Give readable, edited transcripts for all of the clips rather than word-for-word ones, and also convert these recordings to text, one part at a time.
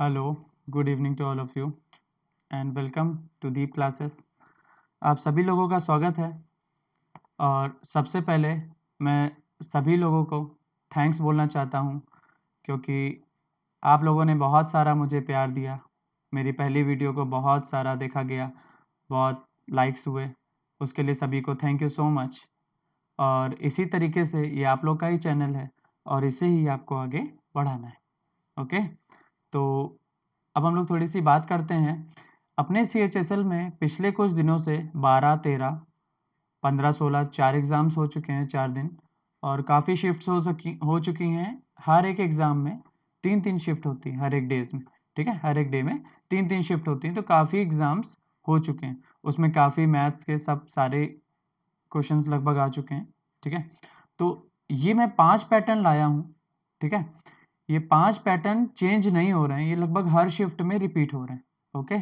Hello, good evening to all of you and welcome to Deep classes. आप सभी लोगों का स्वागत है और सबसे पहले मैं सभी लोगों को थैंक्स बोलना चाहता हूँ क्योंकि आप लोगों ने बहुत सारा मुझे प्यार दिया। मेरी पहली वीडियो को बहुत सारा देखा गया, बहुत लाइक्स हुए, उसके लिए सभी को थैंक यू सो मच। और इसी तरीके से ये आप लोग का ही चैनल है और इसे ही आपको आगे बढ़ाना है। ओके, तो अब हम लोग थोड़ी सी बात करते हैं। अपने CHSL में पिछले कुछ दिनों से 12, 13, 15, 16 4 एग्ज़ाम्स हो चुके हैं, 4 दिन, और काफ़ी शिफ्ट्स हो चुकी हैं। हर एक एग्ज़ाम में 3-3 शिफ्ट होती है हर एक डेज में, ठीक है। हर एक डे में 3-3 शिफ्ट होती हैं, तो काफ़ी एग्ज़ाम्स हो चुके हैं। उसमें काफ़ी मैथ्स के सब सारे क्वेश्चंस लगभग आ चुके हैं, ठीक है। तो ये मैं 5 पैटर्न लाया हूँ, ठीक है। ये 5 पैटर्न चेंज नहीं हो रहे हैं, ये लगभग हर शिफ्ट में रिपीट हो रहे हैं। ओके,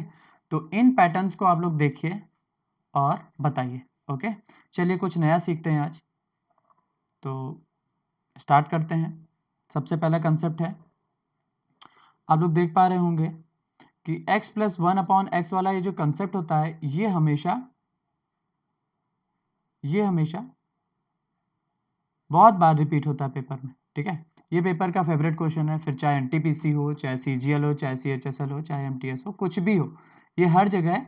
तो इन पैटर्न्स को आप लोग देखिए और बताइए। ओके, चलिए कुछ नया सीखते हैं आज। तो स्टार्ट करते हैं। सबसे पहला कंसेप्ट है, आप लोग देख पा रहे होंगे कि x + 1/x वाला ये जो कंसेप्ट होता है, ये हमेशा बहुत बार रिपीट होता है पेपर में, ठीक है। ये पेपर का फेवरेट क्वेश्चन है, फिर चाहे NTPC हो, चाहे CGL हो, चाहे CHSL हो, चाहे MTS हो, कुछ भी हो, ये हर जगह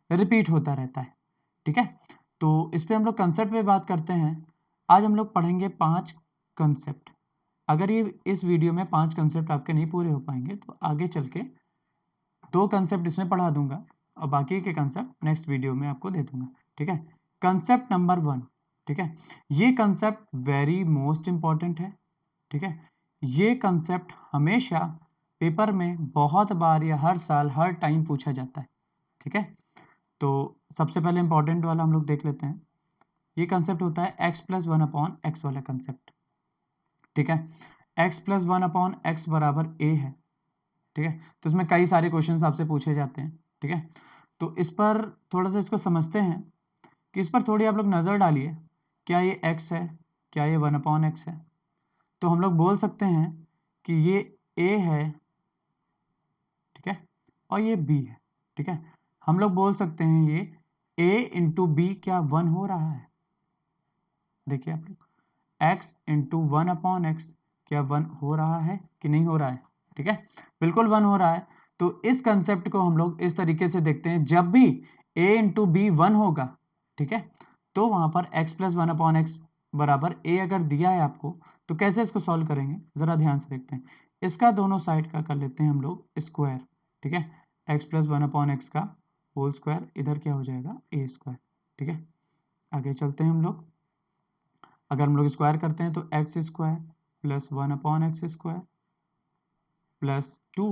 रिपीट होता रहता है, ठीक है। तो इस पर हम लोग कंसेप्ट पे बात करते हैं। आज हम लोग पढ़ेंगे 5 कंसेप्ट। अगर ये इस वीडियो में 5 कंसेप्ट आपके नहीं पूरे हो पाएंगे तो आगे चल के 2 कंसेप्ट इसमें पढ़ा दूंगा और बाकी के कंसेप्ट नेक्स्ट वीडियो में आपको दे दूंगा, ठीक है। कंसेप्ट नंबर 1, ठीक है। ये कंसेप्ट वेरी मोस्ट इंपॉर्टेंट है, ठीक है। ये कंसेप्ट हमेशा पेपर में बहुत बार या हर साल हर टाइम पूछा जाता है, ठीक है। तो सबसे पहले इंपॉर्टेंट वाला हम लोग देख लेते हैं। ये कंसेप्ट होता है x + 1/x वाला कंसेप्ट, ठीक है। x + 1/x बराबर a है, ठीक है। तो इसमें कई सारे क्वेश्चंस आपसे पूछे जाते हैं, ठीक है। तो इस पर थोड़ा सा इसको समझते हैं कि इस पर थोड़ी आप लोग नज़र डालिए। क्या ये x है, क्या ये 1/x है? तो हम लोग बोल सकते हैं कि ये a है, ठीक है, और ये b है, ठीक है। हम लोग बोल सकते हैं ये a × b क्या 1 हो रहा है? देखिए आप लोग, x × 1/x क्या 1 हो रहा है कि नहीं हो रहा है? ठीक है, बिल्कुल 1 हो रहा है। तो इस कंसेप्ट को हम लोग इस तरीके से देखते हैं, जब भी a × b 1 होगा, ठीक है, तो वहां पर x + 1/x बराबर a अगर दिया है आपको, तो कैसे इसको सॉल्व करेंगे जरा ध्यान से देखते हैं। इसका दोनों साइड का कर लेते हैं हम लोग स्क्वायर, ठीक है। x + 1/x का होल स्क्वायर, इधर क्या हो जाएगा a², ठीक है। आगे चलते हैं हम लोग। अगर हम लोग स्क्वायर करते हैं तो x² + 1/x² plus 2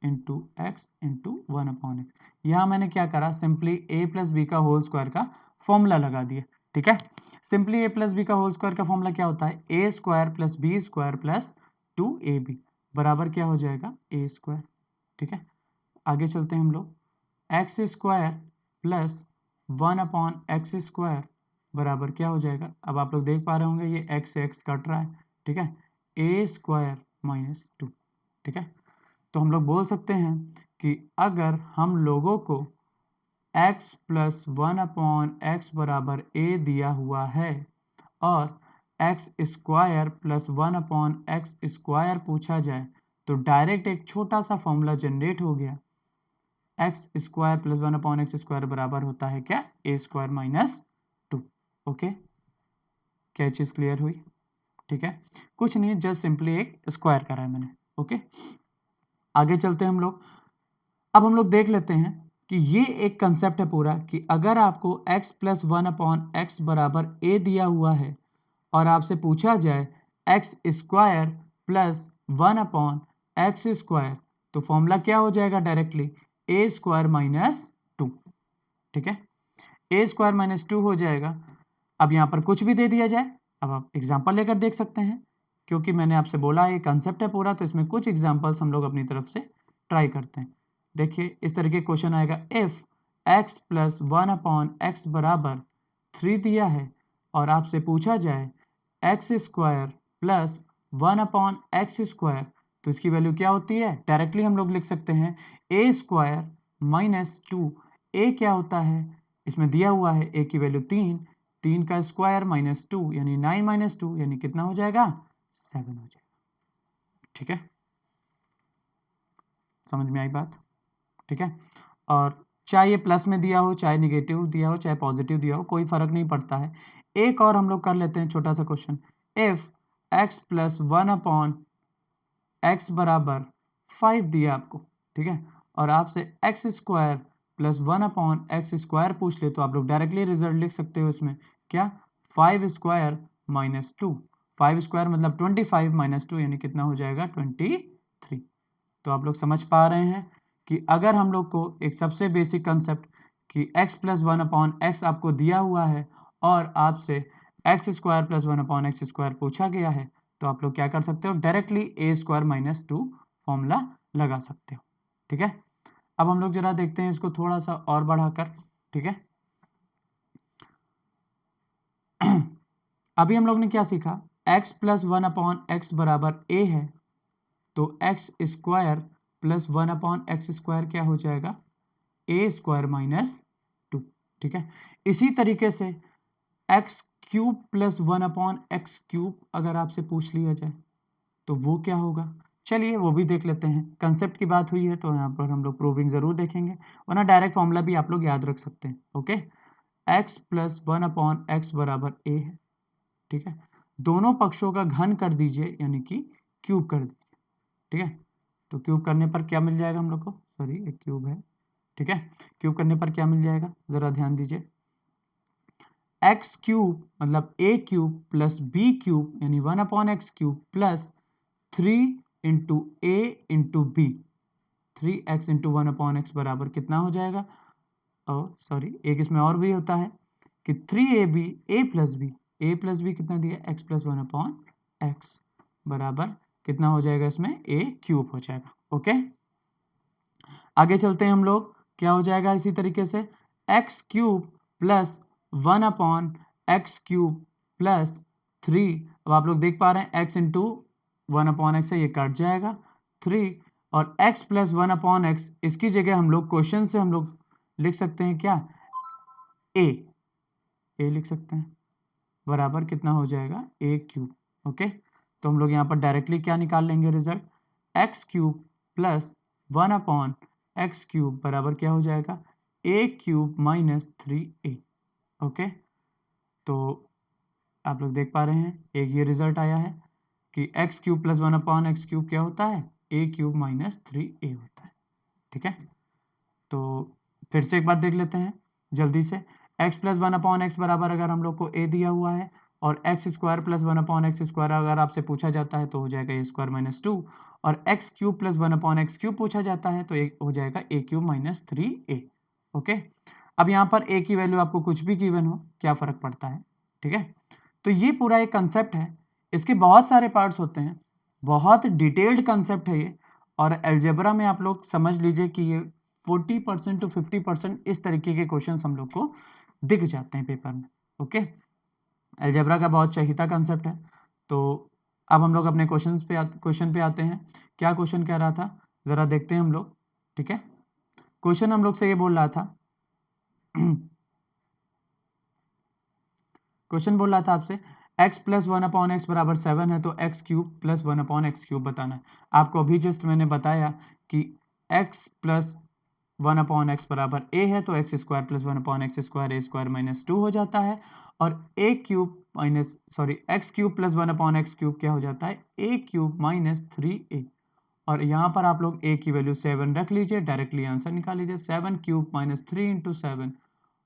× x × 1/x। यहाँ मैंने क्या करा, सिंपली a + b का होल स्क्वायर का फॉर्मूला लगा दिया, ठीक है। सिंपली a + b का होल स्क्वायर का फॉर्मूला क्या होता है, a² + b² + 2ab बराबर क्या हो जाएगा a², ठीक है। आगे चलते हैं हम लोग, x² + 1/x² बराबर क्या हो जाएगा। अब आप लोग देख पा रहे होंगे ये x से x कट रहा है, ठीक है, a² - 2, ठीक है। तो हम लोग बोल सकते हैं कि अगर हम लोगों को x + 1/x बराबर a दिया हुआ है और x² + 1/x² पूछा जाए, तो डायरेक्ट एक छोटा सा फॉर्मूला जनरेट हो गया, x² + 1/x² बराबर होता है क्या, a² - 2। ओके, क्या ये चीज़ क्लियर हुई? ठीक है, कुछ नहीं, जस्ट सिंपली एक स्क्वायर करा है मैंने। ओके, आगे चलते हैं हम लोग। अब हम लोग देख लेते हैं कि ये एक कंसेप्ट है पूरा, कि अगर आपको x + 1/x बराबर a दिया हुआ है और आपसे पूछा जाए x² + 1/x², तो फॉर्मूला क्या हो जाएगा डायरेक्टली, a² - 2, ठीक है, a² - 2 हो जाएगा। अब यहाँ पर कुछ भी दे दिया जाए, अब आप एग्जाम्पल लेकर देख सकते हैं, क्योंकि मैंने आपसे बोला ये कंसेप्ट है पूरा, तो इसमें कुछ एग्जाम्पल्स हम लोग अपनी तरफ से ट्राई करते हैं। देखिए इस तरह के क्वेश्चन आएगा, इफ x + 1/x बराबर 3 दिया है और आपसे पूछा जाए x² + 1/x², तो इसकी वैल्यू क्या होती है, डायरेक्टली हम लोग लिख सकते हैं ए स्क्वायर माइनस 2। ए क्या होता है, इसमें दिया हुआ है ए की वैल्यू 3, 3 का स्क्वायर माइनस 2 यानी 9 माइनस 2 यानी कितना हो जाएगा, 7 हो जाएगा। ठीक है, समझ में आई बात। ठीक है, और चाहे ये प्लस में दिया हो, चाहे निगेटिव दिया हो, चाहे पॉजिटिव दिया हो, कोई फर्क नहीं पड़ता है। एक और हम लोग कर लेते हैं छोटा सा question. If x plus 1 upon x बराबर 5 दिया आपको, ठीक है, और आपसे x square plus 1 upon x square पूछ ले, तो आप लोग डायरेक्टली रिजल्ट लिख सकते हो इसमें क्या, 5 स्क्वायर माइनस 2। 5 स्क्वायर मतलब 25 माइनस 2 यानी कितना हो जाएगा, 23। तो आप लोग समझ पा रहे हैं कि अगर हम लोग को एक सबसे बेसिक कंसेप्ट कि x प्लस 1 अपॉन एक्स आपको दिया हुआ है और आपसे x square plus 1 upon x square पूछा गया है, तो आप लोग क्या कर सकते हो, डायरेक्टली ए स्क्वायर माइनस 2 फॉर्मूला लगा सकते हो। ठीक है, अब हम लोग जरा देखते हैं इसको थोड़ा सा और बढ़ाकर। ठीक है, अभी हम लोग ने क्या सीखा, x प्लस 1 अपॉन एक्स बराबर a है, तो x square plus 1 upon x square क्या हो जाएगा, ए स्क्वायर माइनस 2। ठीक है, इसी तरीके से x cube plus 1 upon x cube अगर आपसे पूछ लिया जाए तो वो क्या होगा, चलिए वो भी देख लेते हैं। कंसेप्ट की बात हुई है तो यहाँ पर हम लोग प्रूविंग जरूर देखेंगे, वरना डायरेक्ट फॉर्मूला भी आप लोग याद रख सकते हैं। Okay, x plus 1 upon x बराबर ए है। ठीक है, दोनों पक्षों का घन कर दीजिए यानी कि क्यूब कर दीजिए। ठीक है, तो क्यूब करने पर क्या मिल जाएगा हम लोग को, सॉरी एक क्यूब है। ठीक है, क्यूब करने पर क्या मिल जाएगा, जरा ध्यान दीजिए, एक्स क्यूब मतलब A cube plus B cube यानी 1 upon x cube plus 3 into A into B, 3x into 1 upon x बराबर कितना हो जाएगा, और सॉरी एक इसमें और भी होता है कि 3ab a प्लस बी कितना दिया, x प्लस 1 अपॉन एक्स बराबर कितना हो जाएगा, इसमें a क्यूब हो जाएगा। ओके, आगे चलते हैं हम लोग, क्या हो जाएगा इसी तरीके से, x cube plus 1 upon x cube plus 3। अब आप लोग देख पा रहे हैं x इंटू 1 अपॉन एक्स है, ये कट जाएगा 3, और x प्लस 1 अपॉन एक्स, इसकी जगह हम लोग क्वेश्चन से हम लोग लिख सकते हैं क्या, a लिख सकते हैं, बराबर कितना हो जाएगा, a क्यूब। ओके, तो हम लोग यहाँ पर डायरेक्टली क्या निकाल लेंगे result, x cube plus 1 upon x cube बराबर क्या हो जाएगा, a cube minus 3a। Okay, तो आप लोग देख पा रहे हैं एक ये रिजल्ट आया है कि x cube plus 1 upon x cube क्या होता है, a क्यूब माइनस 3a होता है। ठीक है, तो फिर से एक बार देख लेते हैं जल्दी से, x प्लस 1 अपॉन एक्स बराबर अगर हम लोग को a दिया हुआ है और x square plus 1 upon x square अगर आपसे पूछा जाता है तो हो जाएगा ए स्क्वायर माइनस 2, और x cube plus 1 upon x cube पूछा जाता है तो एक हो जाएगा a cube minus 3a। Okay, अब यहाँ पर a की वैल्यू आपको कुछ भी गिवन हो, क्या फर्क पड़ता है। ठीक है, तो ये पूरा एक कंसेप्ट है, इसके बहुत सारे पार्ट्स होते हैं, बहुत डिटेल्ड कंसेप्ट है ये, और अलजेब्रा में आप लोग समझ लीजिए कि ये 40% टू 50% इस तरीके के क्वेश्चंस हम लोग को दिख जाते हैं पेपर में। ओके, अलजेब्रा का बहुत चहीता कंसेप्ट है। तो अब हम लोग अपने क्वेश्चन पे आते हैं, क्या क्वेश्चन कह रहा था जरा देखते हैं हम लोग। ठीक है, क्वेश्चन हम लोग से ये बोल रहा था क्वेश्चन बोल रहा था आपसे x प्लस 1 अपॉन एक्स बराबर 7 है, तो x cube plus 1 upon x cube बताना है। आपको अभी जस्ट मैंने बताया कि x प्लस 1 अपॉन एक्स बराबर a है, तो x square plus 1 upon x square a square minus 2 हो जाता है, और a cube minus sorry x cube plus 1 upon x cube क्या हो जाता है, a क्यूब माइनस 3a, और यहाँ पर आप लोग a की वैल्यू 7 रख लीजिए, डायरेक्टली आंसर निकाल लीजिए, 7 क्यूब माइनस 3 इंटू 7,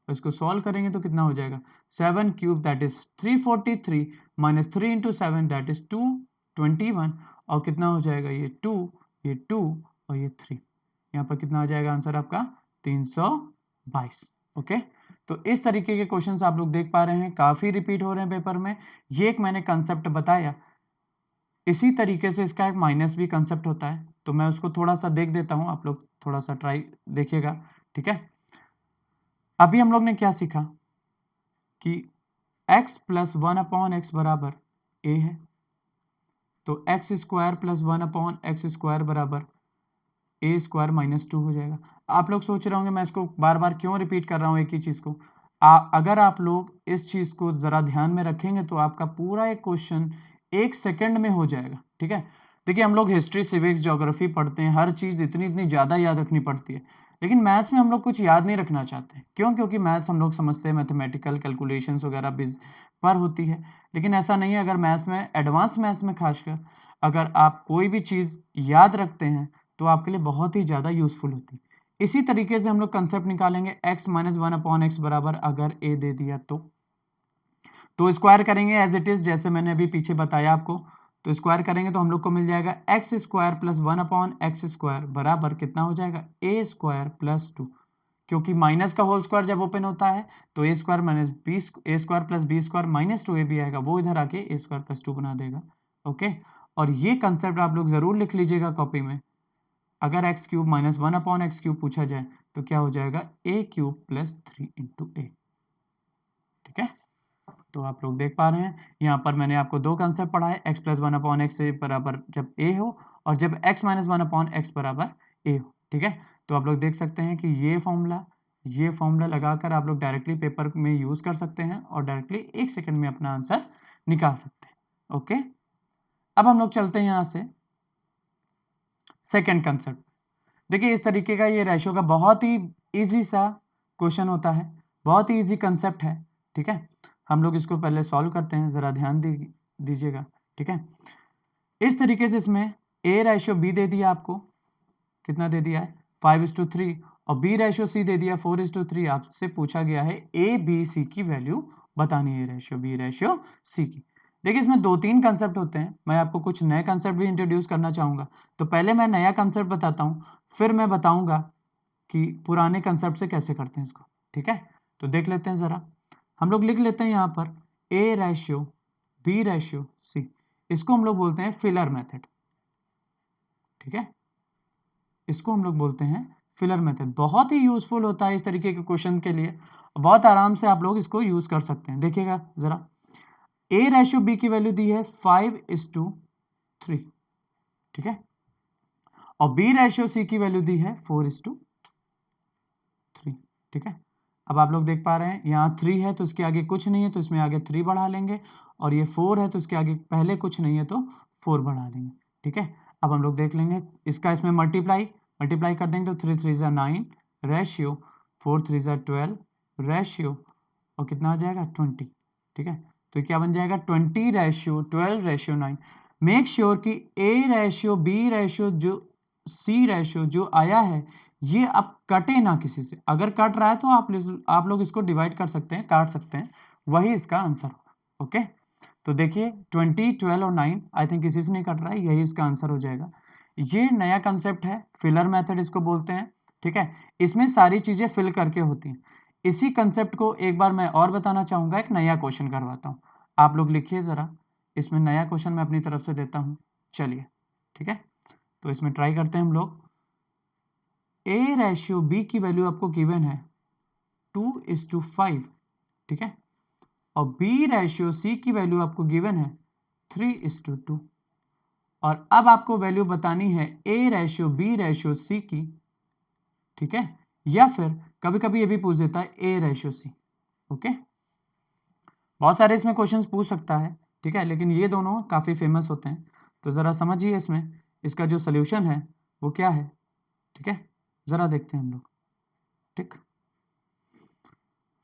इसको सॉल्व करेंगे तो कितना हो जाएगा, 7 cube that is 343 minus 3 into 7 that is 221, और कितना हो जाएगा, ये 2 ये 2 और ये 3, यहाँ पर कितना आ जाएगा आंसर आपका 322। ओके, तो इस तरीके के क्वेश्चंस आप लोग देख पा रहे हैं, काफी रिपीट हो रहे हैं पेपर में। ये एक मैंने कंसेप्ट बताया, इसी तरीके से इसका एक माइनस भी कंसेप्ट होता है, तो मैं उसको थोड़ा सा देख देता हूं, आप लोग थोड़ा सा ट्राई देखिएगा। ठीक है, अभी हम लोग ने क्या सीखा कि x प्लस 1 अपॉन एक्स बराबर a है, तो एक्स स्क्वायर प्लस 1/x² बराबर ए स्क्वायर माइनस 2 हो जाएगा। आप लोग सोच रहे होंगे मैं इसको बार बार क्यों रिपीट कर रहा हूँ एक ही चीज़ को। अगर आप लोग इस चीज़ को ज़रा ध्यान में रखेंगे तो आपका पूरा एक क्वेश्चन 1 सेकंड में हो जाएगा। ठीक है, देखिए हम लोग हिस्ट्री, सिविक्स, ज्योग्राफी पढ़ते हैं, हर चीज़ इतनी ज़्यादा याद रखनी पड़ती है, लेकिन मैथ्स में हम लोग कुछ याद नहीं रखना चाहते। क्यों? क्योंकि मैथ्स हम लोग समझते हैं मैथमेटिकल कैलकुलेशंस वगैरह पर होती है, लेकिन ऐसा नहीं है। अगर मैथ्स में, एडवांस मैथ्स में खासकर अगर आप कोई भी चीज़ याद रखते हैं तो आपके लिए बहुत ही ज़्यादा यूजफुल होती है। इसी तरीके से हम लोग कंसेप्ट निकालेंगे x माइनस 1/x बराबर अगर a दे दिया तो स्क्वायर करेंगे एज इट इज, जैसे मैंने अभी पीछे बताया आपको। तो स्क्वायर करेंगे तो हम लोग को मिल जाएगा एक्स स्क्वायर प्लस 1/x² बराबर कितना हो जाएगा a स्क्वायर प्लस 2, क्योंकि माइनस का होल स्क्वायर जब ओपन होता है तो a square minus B, a square plus B square minus 2a भी आएगा, वो इधर आके a स्क्वायर प्लस 2 बना देगा। ओके, और ये कंसेप्ट आप लोग जरूर लिख लीजिएगा कॉपी में। अगर एक्स क्यूब माइनस 1/x³ पूछा जाए तो क्या हो जाएगा a³ प्लस 3 इंटू ए। ठीक है, तो आप लोग देख पा रहे हैं यहाँ पर मैंने आपको दो कंसेप्ट पढ़ाए, x प्लस 1/x बराबर जब a हो और जब x माइनस 1/x बराबर a हो। ठीक है, तो आप लोग देख सकते हैं कि ये फॉर्मूला लगाकर आप लोग डायरेक्टली पेपर में यूज कर सकते हैं और डायरेक्टली 1 सेकंड में अपना आंसर निकाल सकते हैं। ओके, अब हम लोग चलते हैं यहाँ से सेकेंड कंसेप्ट। देखिए इस तरीके का ये रेशियो का बहुत ही इजी सा क्वेश्चन होता है, बहुत ही इजी कंसेप्ट है। ठीक है, हम लोग इसको पहले सॉल्व करते हैं, जरा ध्यान दीजिएगा। ठीक है, इस तरीके से इसमें a रेशियो b दे दिया, आपको कितना दे दिया है 5:3, और b रेशियो c दे दिया 4:3। आपसे पूछा गया है a b c की वैल्यू बतानी है, रेशियो b रेशियो c की। देखिए इसमें 2-3 कंसेप्ट होते हैं, मैं आपको कुछ नए कंसेप्ट भी इंट्रोड्यूस करना चाहूंगा। तो पहले मैं नया कंसेप्ट बताता हूँ, फिर मैं बताऊंगा कि पुराने कंसेप्ट से कैसे करते हैं इसको। ठीक है, तो देख लेते हैं जरा, हम लोग लिख लेते हैं यहाँ पर a ratio b ratio c, इसको हम लोग बोलते हैं फिलर मेथड। ठीक है, इसको हम लोग बोलते हैं फिलर मेथड। बहुत ही यूजफुल होता है इस तरीके के क्वेश्चन के लिए, बहुत आराम से आप लोग इसको यूज कर सकते हैं। देखिएगा जरा, a रेशियो b की वैल्यू दी है 5:3। ठीक है, और b रेशियो c की वैल्यू दी है 4:3। ठीक है, अब आप लोग देख पा रहे हैं यहाँ 3 है तो इसके आगे कुछ नहीं है, तो इसमें आगे 3 बढ़ा लेंगे, और ये 4 है तो इसके आगे पहले कुछ नहीं है तो 4 बढ़ा लेंगे। ठीक है, अब हम लोग देख लेंगे इसका, इसमें मल्टीप्लाई कर देंगे तो 3 3 9 रेशियो 4 3 12 रेशियो, और कितना आ जाएगा 20। ठीक है, तो क्या बन जाएगा 20 रेशियो 12 रेशियो 9। मेक श्योर कि a रेशियो b रेशियो जो c रेशियो जो आया है ये अब कटे ना किसी से। अगर कट रहा है तो आप लोग इसको डिवाइड कर सकते हैं, काट सकते हैं, वही इसका आंसर होगा। ओके, तो देखिए 20 12 और 9 आई थिंक किसी से नहीं कट रहा है, यही इसका आंसर हो जाएगा। ये नया कंसेप्ट है, फिलर मेथड इसको बोलते हैं। ठीक है, इसमें सारी चीजें फिल करके होती हैं। इसी कंसेप्ट को एक बार मैं और बताना चाहूंगा, एक नया क्वेश्चन करवाता हूँ। आप लोग लिखिए जरा, इसमें नया क्वेश्चन मैं अपनी तरफ से देता हूँ। चलिए, ठीक है, तो इसमें ट्राई करते हैं हम लोग। a रेशियो b की वैल्यू आपको गिवन है 2:5। ठीक है, और b रेशियो c की वैल्यू आपको गिवन है 3:2। और अब आपको वैल्यू बतानी है a ratio b ratio c की। ठीक है, या फिर कभी कभी ये भी पूछ देता है a रेशियो c। ओके, बहुत सारे इसमें क्वेश्चंस पूछ सकता है। ठीक है, लेकिन ये दोनों काफी फेमस होते हैं, तो जरा समझिए इसमें इसका जो सोल्यूशन है वो क्या है। ठीक है, जरा देखते हैं हम लोग। ठीक,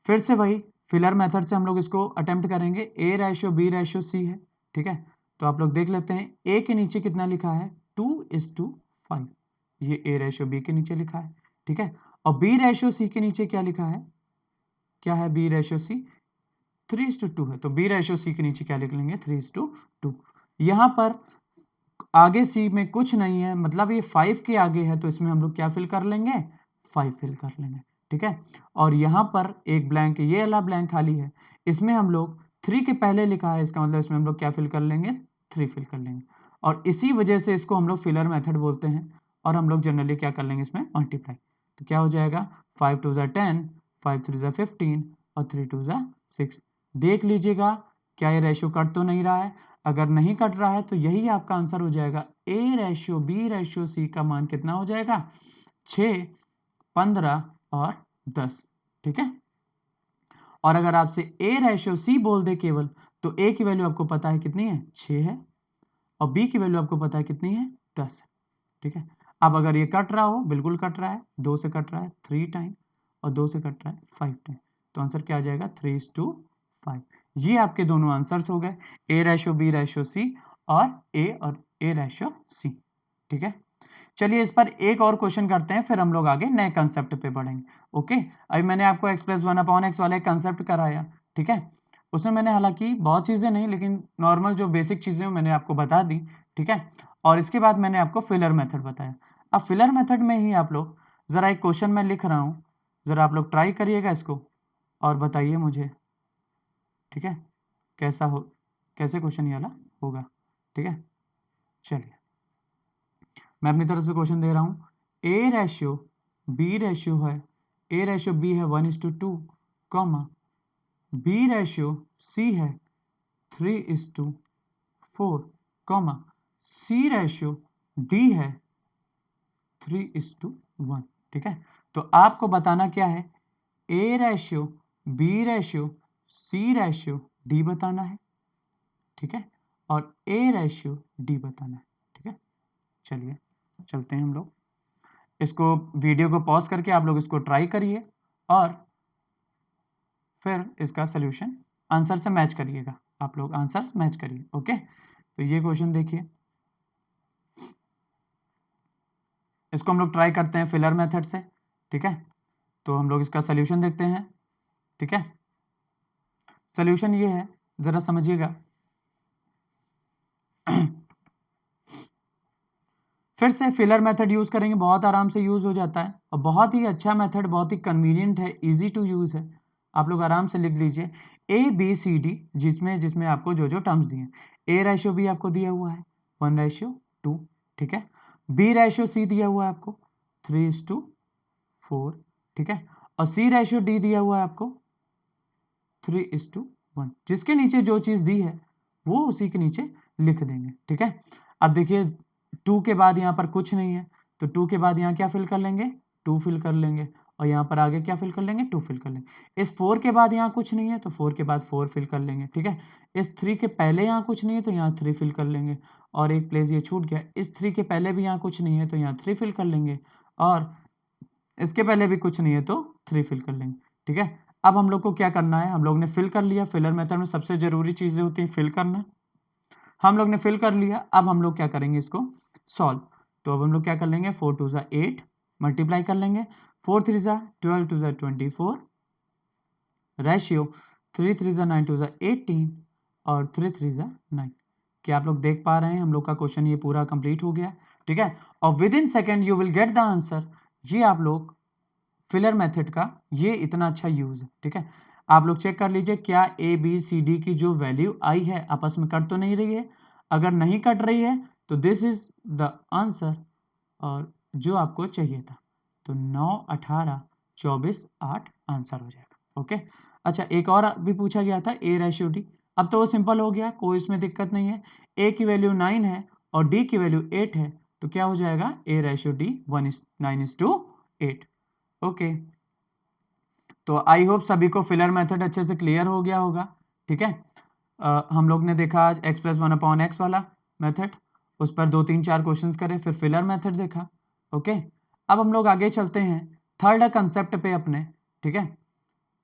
फिर से वही फिलर मेथड से हम लोग इसको अटेम्प्ट करेंगे। a ratio b ratio c है। ठीक है, तो आप लोग देख लेते हैं a के नीचे कितना लिखा है 2:5, ये a रेशियो b के नीचे लिखा है। ठीक है, और b रेशियो c के नीचे क्या लिखा है, क्या है b रेशियो c 3:2 है, तो b रेशियो c के नीचे क्या लिख लेंगे 3:2। यहाँ पर आगे c में कुछ नहीं है, मतलब ये 5 के आगे है, तो इसमें हम लोग क्या फिल कर लेंगे 5 फिल कर लेंगे। ठीक है, और यहाँ पर एक ब्लैंक, ये वाला ब्लैंक खाली है, इसमें हम लोग 3 के पहले लिखा है, इसका मतलब इसमें हम लोग क्या फिल कर लेंगे 3 फिल कर लेंगे, और इसी वजह से इसको हम लोग फिलर मेथड बोलते हैं। और हम लोग जनरली क्या कर लेंगे इसमें मल्टीप्लाई, तो क्या हो जाएगा 5 2 10, 5 3 15 और 3 2 6। देख लीजिएगा क्या ये रेशियो कट तो नहीं रहा है। अगर नहीं कट रहा है तो यही आपका आंसर हो जाएगा। A/B/C का मान कितना हो जाएगा? 6, 15 और 10। ठीक है। और अगर आपसे A/C बोल दे केवल, तो A की वैल्यू आपको पता है कितनी है? 6 है, और B की वैल्यू आपको पता है कितनी है? 10 है। ठीक है। अब अगर ये कट रहा हो, बिल्कुल कट रहा है, 2 से कट रहा है 3 टाइम, और 2 से कट रहा है 5 टाइम, तो आंसर क्या आ जाएगा? 3:5। ये आपके दोनों आंसर्स हो गए, A/B/C और A/C। ठीक है। चलिए इस पर एक और क्वेश्चन करते हैं, फिर हम लोग आगे नए कंसेप्ट पे बढ़ेंगे। ओके, अभी मैंने आपको x+1/x वाला कंसेप्ट कराया। ठीक है। उसमें मैंने हालांकि बहुत चीज़ें नहीं, लेकिन नॉर्मल जो बेसिक चीज़ें मैंने आपको बता दी। ठीक है। और इसके बाद मैंने आपको फिलर मेथड बताया। अब फिलर मेथड में ही आप लोग ज़रा एक क्वेश्चन मैं लिख रहा हूँ, ज़रा आप लोग ट्राई करिएगा इसको और बताइए मुझे। ठीक है, कैसा हो, कैसे क्वेश्चन ये वाला होगा। ठीक है। चलिए मैं अपनी तरफ से क्वेश्चन दे रहा हूँ। A/B है, A/B है 1:2, कॉमा B/C है 3:4, कॉमा C/D है 3:1। ठीक है। तो आपको बताना क्या है? A/B/C/D बताना है। ठीक है। और A/D बताना है। ठीक है। चलिए चलते हैं हम लोग, इसको वीडियो को पॉज करके आप लोग इसको ट्राई करिए और फिर इसका सॉल्यूशन आंसर से मैच करिएगा। आप लोग आंसर्स मैच करिए। ओके, तो ये क्वेश्चन देखिए, इसको हम लोग ट्राई करते हैं फिलर मेथड से। ठीक है। तो हम लोग इसका सॉल्यूशन देखते हैं। ठीक है। सॉल्यूशन ये है, ज़रा समझिएगा। फिर से फिलर मेथड यूज़ करेंगे, बहुत आराम से यूज़ हो जाता है और बहुत ही अच्छा मेथड, बहुत ही कन्वीनियंट है, इजी टू यूज़ है। आप लोग आराम से लिख लीजिए A/B/C/D, जिसमें जिसमें आपको जो जो टर्म्स दिए। A/B आपको दिया हुआ है 1:2। ठीक है। B/C दिया हुआ है आपको 3:4। ठीक है। और C/D दिया हुआ है आपको 3:1। जिसके नीचे जो चीज़ दी है वो उसी के नीचे लिख देंगे। ठीक है। अब देखिए 2 के बाद यहाँ पर कुछ नहीं है, तो 2 के बाद यहाँ क्या फिल कर लेंगे? 2 फिल कर लेंगे, और यहाँ पर आगे क्या फिल कर लेंगे? 2 फिल कर लेंगे। इस 4 के बाद यहाँ कुछ नहीं है, तो 4 के बाद 4 फिल कर लेंगे। ठीक है। इस 3 के पहले यहाँ कुछ नहीं है, तो यहाँ 3 फिल कर लेंगे, और एक प्लेस ये छूट गया, इस 3 के पहले भी यहाँ कुछ नहीं है, तो यहाँ 3 फिल कर लेंगे, और इसके पहले भी कुछ नहीं है तो 3 फिल कर लेंगे। ठीक है। अब हम लोग को क्या करना है? हम लोग ने फिल कर लिया। फिलर मेथड में सबसे जरूरी चीजें होती हैं फिल करना। हम लोग ने फिल कर लिया। अब हम लोग क्या करेंगे? इसको सॉल्व। तो अब हम लोग क्या कर लेंगे? 4 2 8 मल्टीप्लाई कर लेंगे, 4 3 12 2 24, रेशियो 3 3 9 2 18, और 3 3 9। क्या आप लोग देख पा रहे हैं? हम लोग का क्वेश्चन ये पूरा कंप्लीट हो गया। ठीक है। और with in second you will get the answer. ये आप लोग फिलर मेथड का ये इतना अच्छा यूज है। ठीक है। आप लोग चेक कर लीजिए क्या A/B/C/D की जो वैल्यू आई है आपस में कट तो नहीं रही है। अगर नहीं कट रही है तो दिस इज द आंसर, और जो आपको चाहिए था। तो 9 18 24 8 आंसर हो जाएगा। ओके। अच्छा, एक और भी पूछा गया था A/D। अब तो वो सिंपल हो गया, कोई इसमें दिक्कत नहीं है। A की वैल्यू 9 है और D की वैल्यू 8 है, तो क्या हो जाएगा? A/D 9:8। ओके। तो आई होप सभी को फिलर मेथड अच्छे से क्लियर हो गया होगा। ठीक है। हम लोग ने देखा आज x+1/x वाला मेथड, उस पर 2 3 4 क्वेश्चंस करे, फिर फिलर मेथड देखा। ओके। अब हम लोग आगे चलते हैं थर्ड कंसेप्ट पे अपने। ठीक है।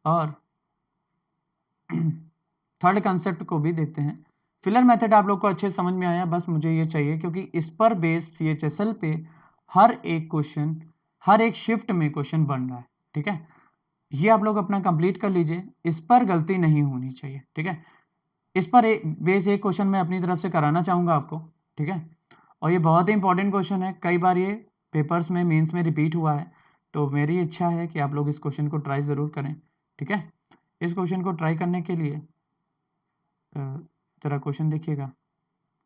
और थर्ड कंसेप्ट को भी देखते हैं। फिलर मेथड आप लोग को अच्छे समझ में आया, बस मुझे ये चाहिए, क्योंकि इस पर बेस CHSL पे हर एक क्वेश्चन, हर एक शिफ्ट में क्वेश्चन बन रहा है। ठीक है। ये आप लोग अपना कंप्लीट कर लीजिए, इस पर गलती नहीं होनी चाहिए। ठीक है। इस पर एक बेस एक क्वेश्चन मैं अपनी तरफ से कराना चाहूँगा आपको। ठीक है। और ये बहुत ही इंपॉर्टेंट क्वेश्चन है, कई बार ये पेपर्स में मेंस में रिपीट हुआ है, तो मेरी इच्छा है कि आप लोग इस क्वेश्चन को ट्राई ज़रूर करें। ठीक है। इस क्वेश्चन को ट्राई करने के लिए ज़रा क्वेश्चन देखिएगा।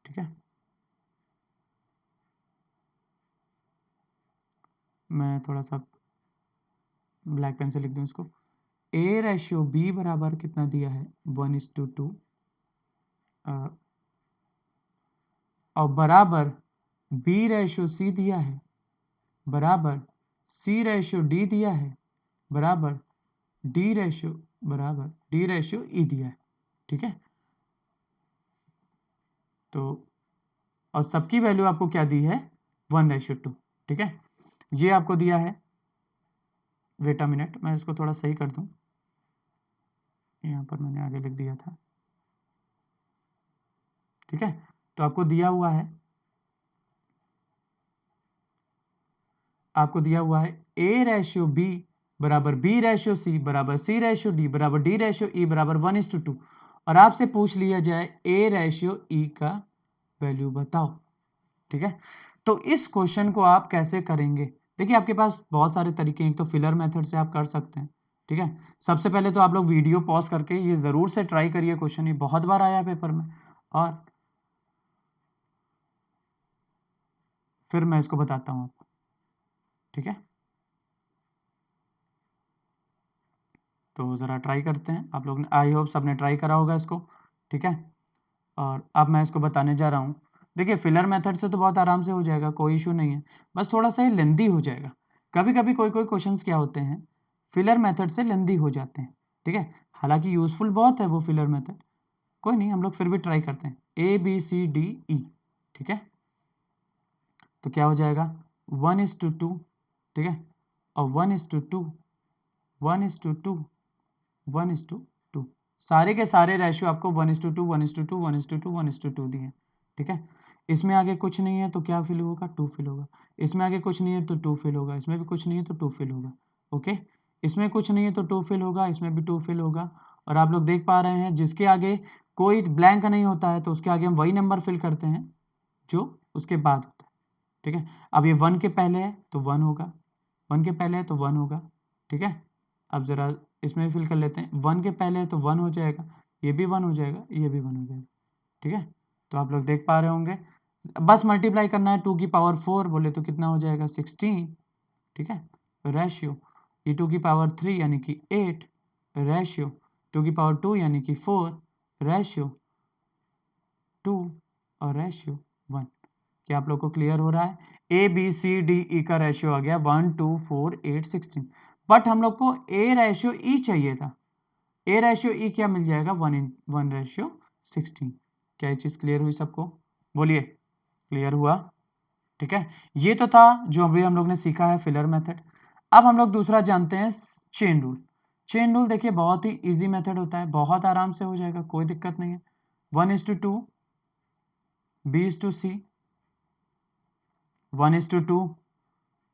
ठीक है। मैं थोड़ा सा ब्लैक पेन से लिख दूँ इसको। A/B बराबर कितना दिया है? 1:2। और बराबर B/C दिया है, बराबर C/D दिया है, बराबर D/E दिया है, ठीक है। तो और सबकी वैल्यू आपको क्या दी है, 1/2, ठीक है। ये आपको दिया है, वेट अ मिनट, मैं इसको थोड़ा सही कर दूं, यहाँ पर मैंने आगे लिख दिया था, ठीक है। तो आपको दिया हुआ है, A/B बराबर B/C बराबर C/D बराबर D/E बराबर 1:2, और आपसे पूछ लिया जाए A/E का वैल्यू बताओ, ठीक है। तो इस क्वेश्चन को आप कैसे करेंगे, देखिए आपके पास बहुत सारे तरीके हैं, एक तो फिलर मेथड से आप कर सकते हैं, ठीक है। सबसे पहले तो आप लोग वीडियो पॉज करके ये जरूर से ट्राई करिए, क्वेश्चन ये बहुत बार आया है पेपर में, और फिर मैं इसको बताता हूँ आपको, ठीक है। तो ज़रा ट्राई करते हैं, आप लोग ने, आई होप सबने ट्राई करा होगा इसको, ठीक है। और अब मैं इसको बताने जा रहा हूँ। देखिए फिलर मेथड से तो बहुत आराम से हो जाएगा, कोई इशू नहीं है, बस थोड़ा सा ये लेंदी हो जाएगा। कभी कभी कोई कोई क्वेश्चंस क्या होते हैं, फिलर मेथड से लेंदी हो जाते हैं, ठीक है। हालांकि यूजफुल बहुत है वो फिलर मेथड, कोई नहीं, हम लोग फिर भी ट्राई करते हैं। ABCDE, ठीक है। तो क्या हो जाएगा, 1:2, ठीक है, और 1:2, 1:2, 1:2, सारे के सारे रेशियो आपको 1:2, 1:2, 1:2, 1:2 दिए हैं, ठीक है। इसमें आगे कुछ नहीं है तो क्या फिल होगा, 2 फिल होगा। इसमें आगे कुछ नहीं है तो 2 फिल होगा। इसमें भी कुछ नहीं है तो 2 फिल होगा, ओके। इसमें कुछ नहीं है तो 2 फिल होगा, इसमें भी 2 फिल होगा। और आप लोग देख पा रहे हैं जिसके आगे कोई ब्लैंक नहीं होता है तो उसके आगे हम वही नंबर फिल करते हैं जो उसके बाद होता है, ठीक है। अब ये 1 के पहले है तो 1 होगा, 1 के पहले है तो 1 होगा, ठीक है। अब ज़रा इसमें भी फिल कर लेते हैं, 1 के पहले है तो 1 हो जाएगा, ये भी 1 हो जाएगा, ये भी 1 हो जाएगा, ठीक है। तो आप लोग देख पा रहे होंगे, बस मल्टीप्लाई करना है, 2 की पावर 4 बोले तो कितना हो जाएगा, 16, ठीक है। रेशियो ये 2 की पावर 3 यानी कि 8, रेशियो 2 की पावर 2 यानी कि 4, रेशियो 2, और रेशियो 1। क्या आप लोग को क्लियर हो रहा है, ABCDE का रेशियो आ गया 1, 2, 4, 8, 16, बट हम लोग को A/E चाहिए था। A/E क्या मिल जाएगा, 1:16। क्या ये चीज क्लियर हुई सबको, बोलिए क्लियर हुआ, ठीक है। ये तो था जो अभी हम लोग ने सीखा है फिलर मेथड। अब हम लोग दूसरा जानते हैं चेन रूल। चेन रूल देखिए बहुत ही इजी मेथड होता है, बहुत आराम से हो जाएगा, कोई दिक्कत नहीं है। 1:2, B/C, 1:2,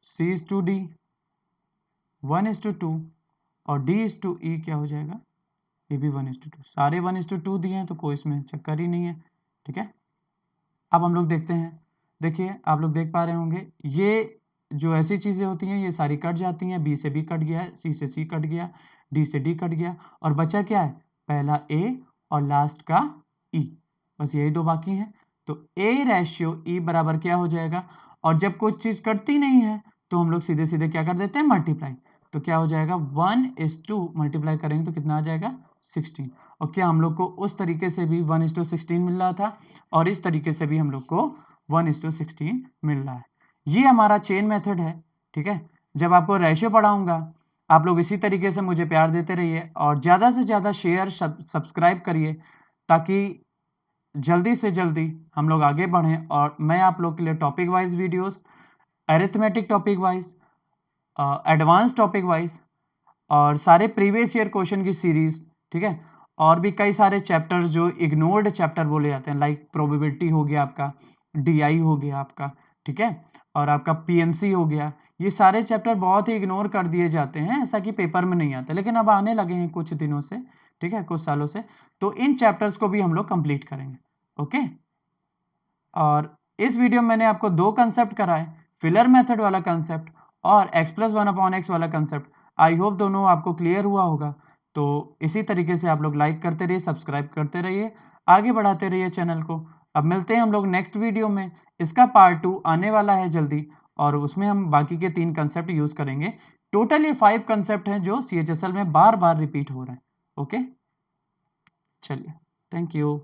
C/D, 1:2, और D/E क्या हो जाएगा, ये भी 1:2, सारे 1:2 दिए हैं तो कोई इसमें चक्कर ही नहीं है, ठीक है। अब हम लोग देखते हैं, देखिए आप लोग देख पा रहे होंगे ये जो ऐसी चीज़ें होती हैं ये सारी कट जाती हैं, B से B कट गया, C से C कट गया, D से D कट गया, और बचा क्या है, पहला A और लास्ट का E, बस यही दो बाकी हैं। तो A/E बराबर क्या हो जाएगा, और जब कोई चीज़ कटती नहीं है तो हम लोग सीधे सीधे क्या कर देते हैं, मल्टीप्लाई। तो क्या हो जाएगा, 1:2 मल्टीप्लाई करेंगे तो कितना आ जाएगा, 16। और क्या हम लोग को उस तरीके से भी 1:16 मिल रहा था, और इस तरीके से भी हम लोग को 1:16 मिल रहा है। ये हमारा चेन मेथड है, ठीक है। जब आपको रेशियो पढ़ाऊंगा आप लोग इसी तरीके से मुझे प्यार देते रहिए, और ज़्यादा से ज़्यादा शेयर सब्सक्राइब करिए, ताकि जल्दी से जल्दी हम लोग आगे बढ़ें, और मैं आप लोग के लिए topic wise videos, arithmetic topic wise, advance topic wise, और सारे प्रीवियस ईयर क्वेश्चन की सीरीज, ठीक है। और भी कई सारे चैप्टर जो इग्नोर्ड चैप्टर बोले जाते हैं, लाइक प्रोबेबिलिटी हो गया आपका, DI हो गया आपका, ठीक है, और आपका PNC हो गया। ये सारे चैप्टर बहुत ही इग्नोर कर दिए जाते हैं, ऐसा कि पेपर में नहीं आते, लेकिन अब आने लगे हैं कुछ दिनों से, ठीक है, कुछ सालों से। तो इन चैप्टर्स को भी हम लोग कंप्लीट करेंगे, ओके। और इस वीडियो में मैंने आपको दो कंसेप्ट कराए, फिलर मेथड वाला कंसेप्ट और x+1/x वाला कंसेप्ट। आई होप दोनों आपको क्लियर हुआ होगा। तो इसी तरीके से आप लोग लाइक करते रहिए, सब्सक्राइब करते रहिए, आगे बढ़ाते रहिए चैनल को। अब मिलते हैं हम लोग नेक्स्ट वीडियो में, इसका पार्ट 2 आने वाला है जल्दी, और उसमें हम बाकी के 3 कंसेप्ट यूज करेंगे। टोटल ये 5 कंसेप्ट हैं जो CHSL में बार बार रिपीट हो रहे हैं, ओके। चलिए, थैंक यू।